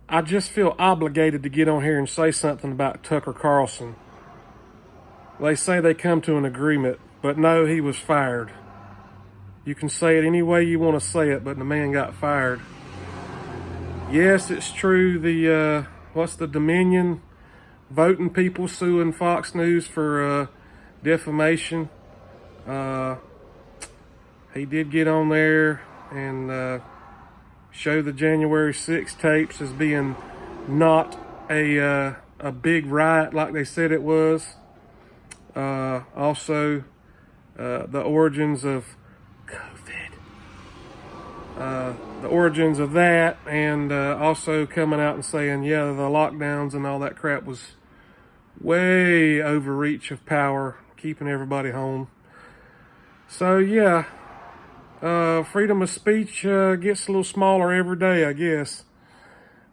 I just feel obligated to get on here and say something about Tucker Carlson. They say they come to an agreement, but no, he was fired. You can say it any way you want to say it, but the man got fired. Yes, it's true. The what's the Dominion voting people suing Fox News for defamation. He did get on there and show the January 6th tapes as being not a big riot like they said it was. Also, the origins of COVID. The origins of that, and also coming out and saying, yeah, the lockdowns and all that crap was way overreach of power, keeping everybody home. So, yeah, freedom of speech gets a little smaller every day, I guess.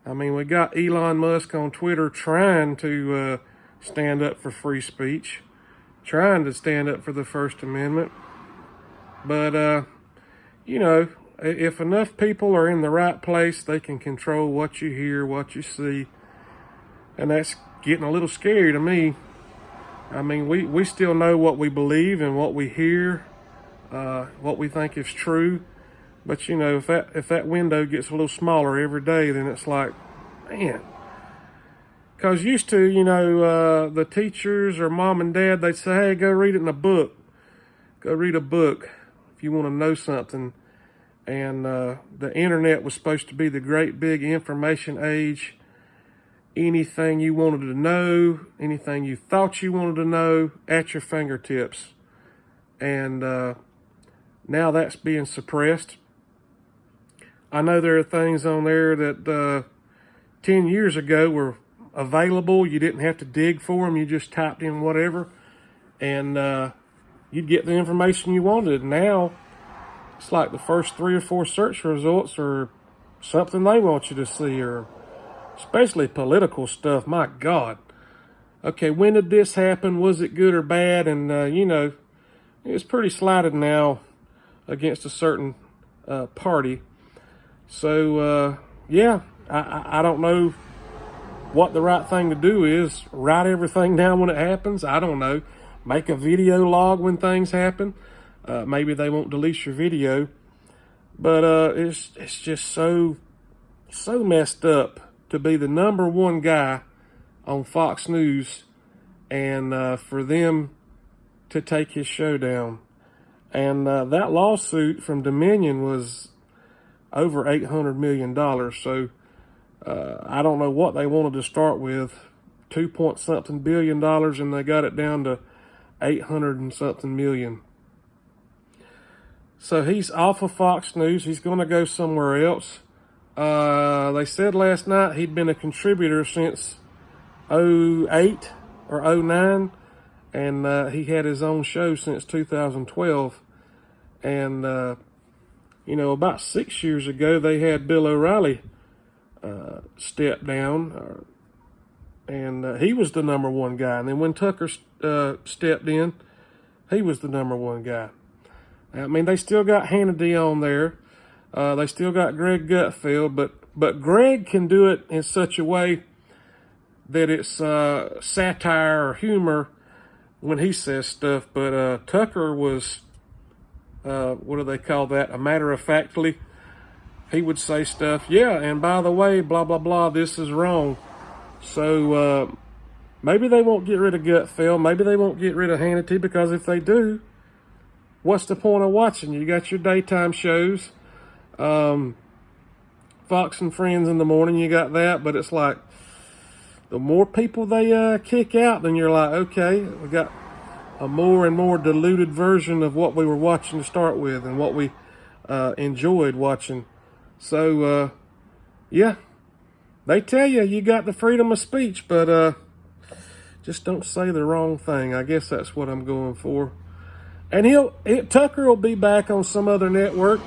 I mean, we got Elon Musk on Twitter trying to stand up for free speech, trying to stand up for the First Amendment. But, you know, if enough people are in the right place, they can control what you hear, what you see. And that's getting a little scary to me. I mean, we still know what we believe and what we hear, what we think is true. But, you know, if that window gets a little smaller every day, then it's like, man. Because used to, you know, the teachers or mom and dad, they'd say, hey, go read it in a book. Go read a book if you want to know something. And the internet was supposed to be the great big information age. Anything you wanted to know, anything you thought you wanted to know, at your fingertips. And now that's being suppressed. I know there are things on there that 10 years ago were available. You didn't have to dig for them. You just typed in whatever, and you'd get the information you wanted. Now, it's like the first 3 or 4 search results are something they want you to see, or especially political stuff. My God. Okay, when did this happen? Was it good or bad? And, you know, it's pretty slighted now against a certain party. So, yeah, I don't know what the right thing to do is. Write everything down when it happens. I don't know. Make a video log when things happen. Maybe they won't delete your video. But it's just so messed up to be the #1 guy on Fox News and for them to take his show down. And that lawsuit from Dominion was over $800 million. So I don't know what they wanted to start with. 2-point-something billion dollars, and they got it down to 800 and something million. So he's off of Fox News. He's going to go somewhere else. They said last night he'd been a contributor since 2008 or 2009, and he had his own show since 2012. And, you know, about 6 years ago, they had Bill O'Reilly step down, and he was the #1 guy. And then when Tucker stepped in, he was the #1 guy. I mean, they still got Hannity on there. They still got Greg Gutfeld, but Greg can do it in such a way that it's satire or humor when he says stuff. But Tucker was, what do they call that? A matter-of-factly. He would say stuff, yeah, and by the way, blah, blah, blah, this is wrong. So maybe they won't get rid of Gutfeld. Maybe they won't get rid of Hannity, because if they do, what's the point of watching? You got your daytime shows. Fox and Friends in the morning, you got that, but it's like the more people they kick out, then you're like, okay, we got a more and more diluted version of what we were watching to start with and what we enjoyed watching. So, yeah, they tell you you got the freedom of speech, but just don't say the wrong thing. I guess that's what I'm going for. And Tucker will be back on some other network.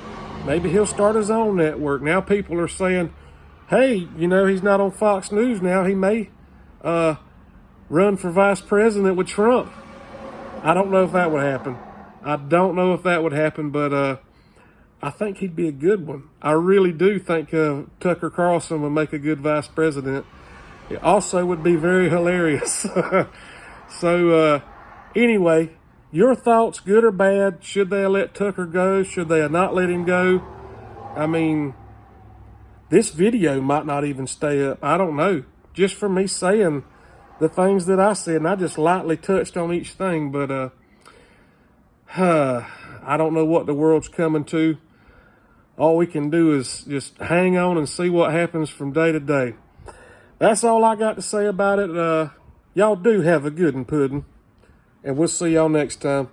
Maybe he'll start his own network. Now people are saying, hey, you know, he's not on Fox News now. He may run for vice president with Trump. I don't know if that would happen. I don't know if that would happen, but I think he'd be a good one. I really do think Tucker Carlson would make a good vice president. It also would be very hilarious. So, anyway, your thoughts, good or bad? Should they have let Tucker go? Should they have not let him go? I mean, this video might not even stay up. I don't know. Just for me saying the things that I said, and I just lightly touched on each thing, but I don't know what the world's coming to. All we can do is just hang on and see what happens from day to day. That's all I got to say about it. Y'all do have a good one, pudding. And we'll see y'all next time.